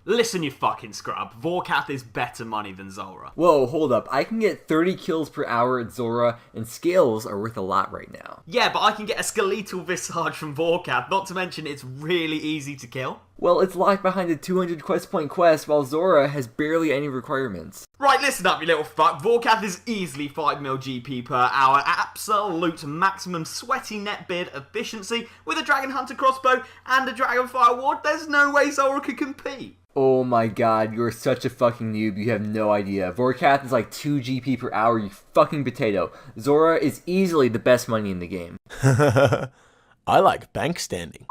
Listen, you fucking scrub. Vorkath is better money than Zulrah. Whoa, hold up. I can get 30 kills per hour at Zulrah, and scales are worth a lot right now. Yeah, but I can get a skeletal visage from Vorkath, not to mention it's really easy to kill. Well, it's locked behind a 200 quest point quest, while Zulrah has barely any requirements. Right, listen up, you little fuck. Vorkath is easily 5 mil GP per hour, absolute maximum sweaty net beard efficiency with a Dragon Hunter crossbow and a Dragonfire ward. There's no way Zulrah could compete. Oh my god, you're such a fucking noob, you have no idea. Vorkath is like 2 GP per hour, you fucking potato. Zulrah is easily the best money in the game. I like bank standing.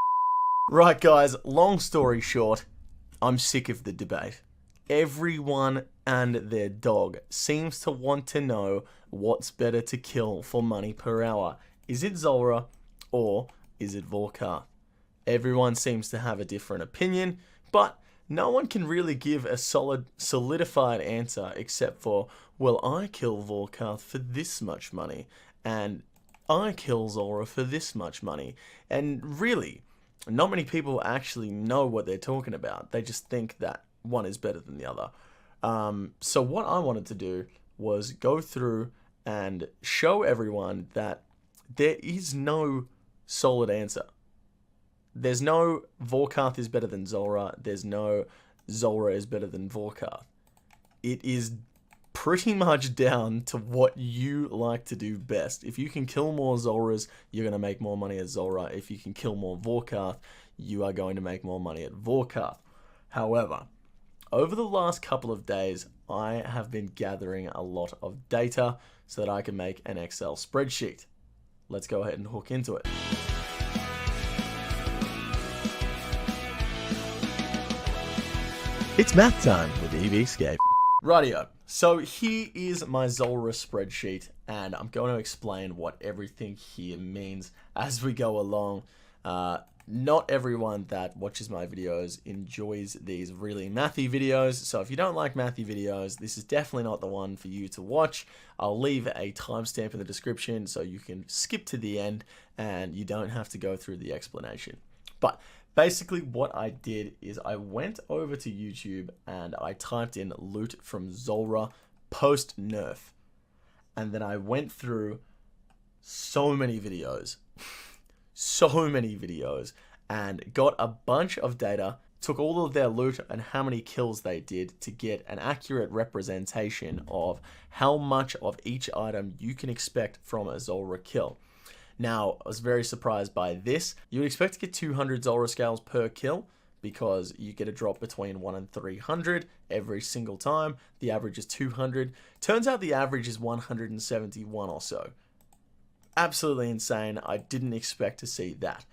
Right guys, long story short, I'm sick of the debate. Everyone and their dog seems to want to know what's better to kill for money per hour. Is it Zulrah or is it Vorkath? Everyone seems to have a different opinion, but no one can really give a solidified answer except for, well, I kill Vorkath for this much money, and I kill Zulrah for this much money. And really, not many people actually know what they're talking about. They just think that one is better than the other. So what I wanted to do was go through and show everyone that there is no solid answer. There's no Vorkath is better than Zulrah. There's no Zulrah is better than Vorkath. It is pretty much down to what you like to do best. If you can kill more Zulrahs, you're going to make more money at Zulrah. If you can kill more Vorkath, you are going to make more money at Vorkath. However, over the last couple of days, I have been gathering a lot of data so that I can make an Excel spreadsheet. Let's go ahead and hook into it. It's math time with EVscape. Rightio, so here is my Zulrah spreadsheet, and I'm going to explain what everything here means as we go along. Not everyone that watches my videos enjoys these really mathy videos, so if you don't like mathy videos, this is definitely not the one for you to watch. I'll leave a timestamp in the description so you can skip to the end and you don't have to go through the explanation. But basically what I did is I went over to YouTube and I typed in loot from Zulrah post nerf, and then I went through so many videos and got a bunch of data, took all of their loot and how many kills they did to get an accurate representation of how much of each item you can expect from a Zulrah kill. Now, I was very surprised by this. You would expect to get 200 Zulrah scales per kill because you get a drop between 1 and 300 every single time. The average is 200. Turns out the average is 171 or so. Absolutely insane. I didn't expect to see that.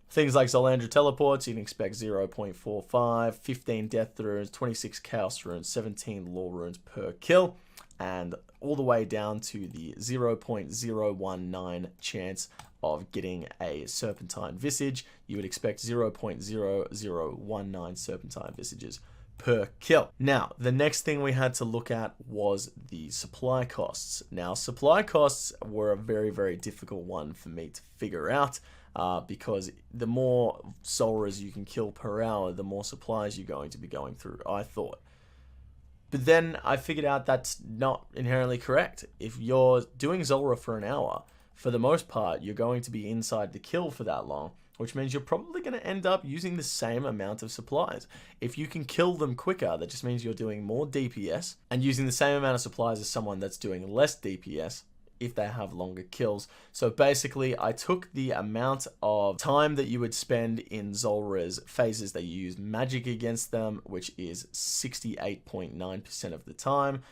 Things like Zulrah teleports, you can expect 0.45, 15 death runes, 26 chaos runes, 17 lore runes per kill, and all the way down to the 0.019 chance of getting a serpentine visage. You would expect 0.0019 serpentine visages per kill. Now, the next thing we had to look at was the supply costs. Now, supply costs were a very, very difficult one for me to figure out because the more Zulrahs you can kill per hour, the more supplies you're going to be going through, I thought. But then I figured out that's not inherently correct. If you're doing Zulrah for an hour, for the most part, you're going to be inside the kill for that long, which means you're probably going to end up using the same amount of supplies. If you can kill them quicker, that just means you're doing more DPS and using the same amount of supplies as someone that's doing less DPS if they have longer kills. So basically, I took the amount of time that you would spend in Zulrah's phases that you use magic against them, which is 68.9% of the time,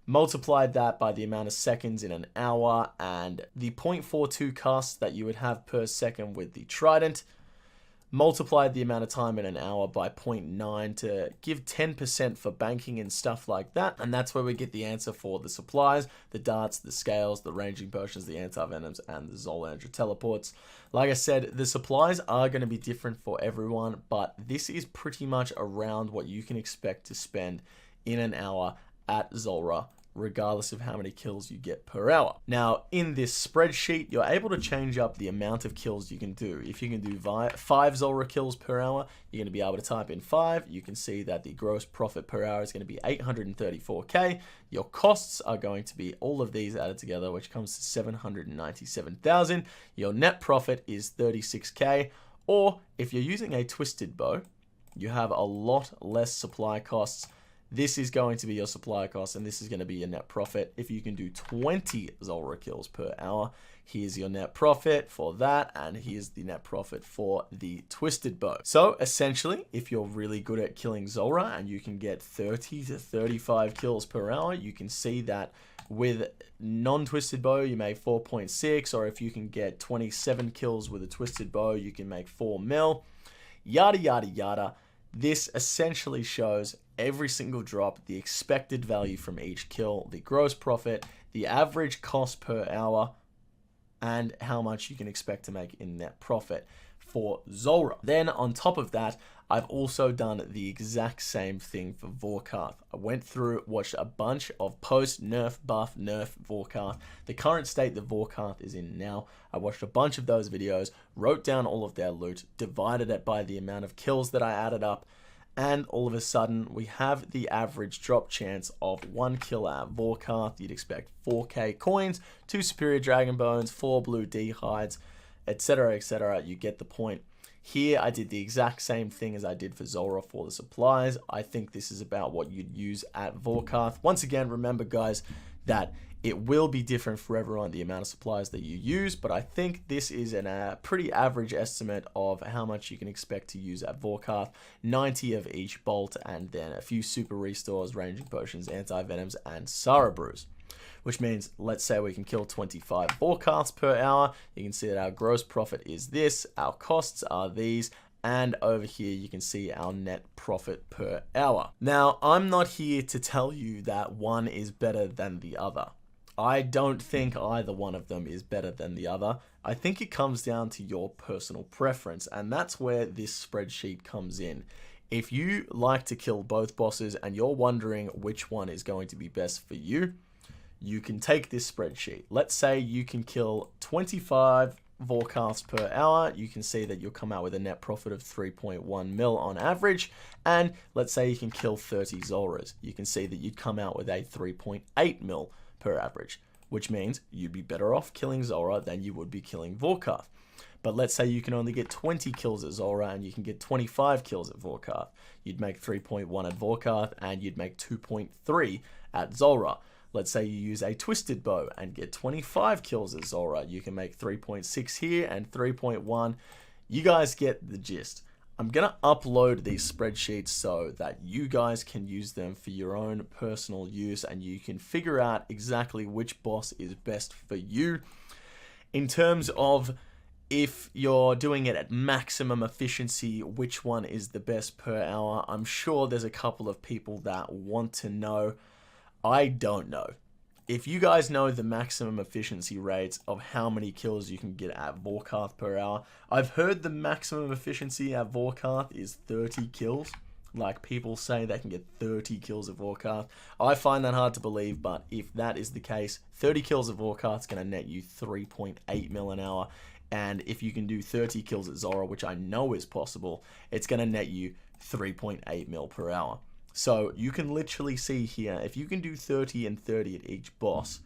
multiplied that by the amount of seconds in an hour, and the 0.42 casts that you would have per second with the trident, multiplied the amount of time in an hour by 0.9 to give 10% for banking and stuff like that, and that's where we get the answer for the supplies, the darts, the scales, the ranging potions, the anti-venoms, and the Zulrah teleports. Like I said, the supplies are going to be different for everyone, but this is pretty much around what you can expect to spend in an hour at Zulrah regardless of how many kills you get per hour. Now, in this spreadsheet, you're able to change up the amount of kills you can do. If you can do 5 Zulrah kills per hour, you're going to be able to type in 5. You can see that the gross profit per hour is going to be 834k. Your costs are going to be all of these added together, which comes to 797,000. Your net profit is 36k. Or if you're using a twisted bow, you have a lot less supply costs. This is going to be your supply cost, and this is going to be your net profit. If you can do 20 Zulrah kills per hour, here's your net profit for that, and here's the net profit for the twisted bow. So essentially, if you're really good at killing Zulrah and you can get 30 to 35 kills per hour, you can see that with non-twisted bow, you make 4.6, or if you can get 27 kills with a twisted bow, you can make 4 mil, yada, yada, yada. This essentially shows every single drop, the expected value from each kill, the gross profit, the average cost per hour, and how much you can expect to make in net profit for Zulrah. Then on top of that, I've also done the exact same thing for Vorkath. I went through, watched a bunch of post nerf, buff, nerf Vorkath, the current state that Vorkath is in now. I watched a bunch of those videos, wrote down all of their loot, divided it by the amount of kills that I added up, and all of a sudden we have the average drop chance of 1 kill at Vorkath. You'd expect 4k coins, 2 superior dragon bones, 4 blue D hides, etc, etc. You get the point. Here I did the exact same thing as I did for Zulrah for the supplies. I think this is about what you'd use at Vorkath. Once again, remember guys that it will be different for everyone, the amount of supplies that you use, but I think this is a pretty average estimate of how much you can expect to use at Vorkath. 90 of each bolt, and then a few super restores, ranging potions, anti-venoms, and Sara brews. Which means, let's say we can kill 25 Vorkaths per hour. You can see that our gross profit is this, our costs are these, and over here you can see our net profit per hour. Now, I'm not here to tell you that one is better than the other. I don't think either one of them is better than the other. I think it comes down to your personal preference, and that's where this spreadsheet comes in. If you like to kill both bosses and you're wondering which one is going to be best for you, you can take this spreadsheet. Let's say you can kill 25 Vorkaths per hour. You can see that you'll come out with a net profit of 3.1 mil on average. And let's say you can kill 30 Zulrahs. You can see that you'd come out with a 3.8 mil per average, which means you'd be better off killing Zulrah than you would be killing Vorkath. But let's say you can only get 20 kills at Zulrah and you can get 25 kills at Vorkath. You'd make 3.1 at Vorkath and you'd make 2.3 at Zulrah. Let's say you use a twisted bow and get 25 kills at Zulrah. You can make 3.6 here and 3.1. You guys get the gist. I'm going to upload these spreadsheets so that you guys can use them for your own personal use and you can figure out exactly which boss is best for you. In terms of if you're doing it at maximum efficiency, which one is the best per hour, I'm sure there's a couple of people that want to know. I don't know. If you guys know the maximum efficiency rates of how many kills you can get at Vorkath per hour, I've heard the maximum efficiency at Vorkath is 30 kills. Like, people say they can get 30 kills at Vorkath. I find that hard to believe, but if that is the case, 30 kills at Vorkath is going to net you 3.8 mil an hour. And if you can do 30 kills at Zulrah, which I know is possible, it's going to net you 3.8 mil per hour. So you can literally see here, if you can do 30 and 30 at each boss,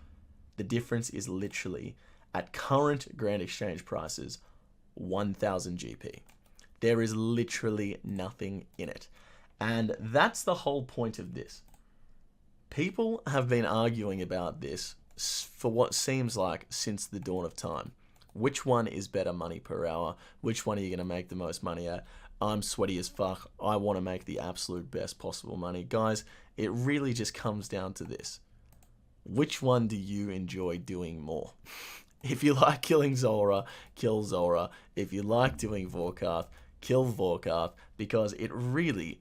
the difference is literally, at current Grand Exchange prices, 1000 GP. There is literally nothing in it. And that's the whole point of this. People have been arguing about this for what seems like since the dawn of time. Which one is better money per hour? Which one are you going to make the most money at? I'm sweaty as fuck. I want to make the absolute best possible money. Guys, it really just comes down to this. Which one do you enjoy doing more? If you like killing Zulrah, kill Zulrah. If you like doing Vorkath, kill Vorkath, because it really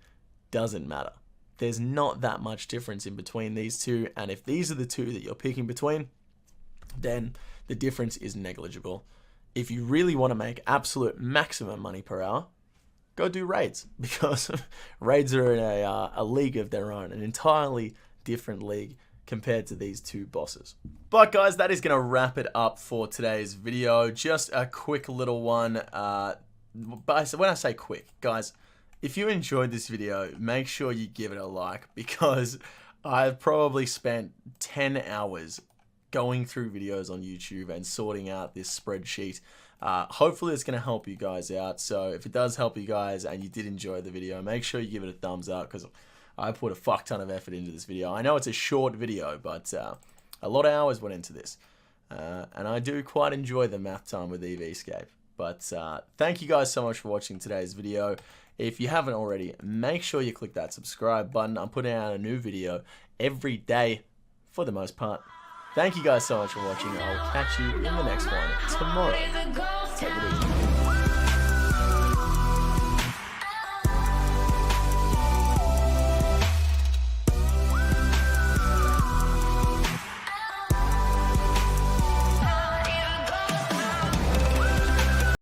doesn't matter. There's not that much difference in between these two, and if these are the two that you're picking between, then the difference is negligible. If you really want to make absolute maximum money per hour, go do raids, because raids are in a league of their own, an entirely different league. compared to these two bosses. But guys, that is going to wrap it up for today's video. Just a quick little one. But when I say quick, guys, if you enjoyed this video, make sure you give it a like, because I've probably spent 10 hours going through videos on YouTube and sorting out this spreadsheet. Hopefully it's going to help you guys out. So if it does help you guys and you did enjoy the video, make sure you give it a thumbs up, because I put a fuck ton of effort into this video. I know it's a short video, but a lot of hours went into this. And I do quite enjoy the math time with EVscape. But thank you guys so much for watching today's video. If you haven't already, make sure you click that subscribe button. I'm putting out a new video every day for the most part. Thank you guys so much for watching. I'll catch you in the next one tomorrow. Take it easy.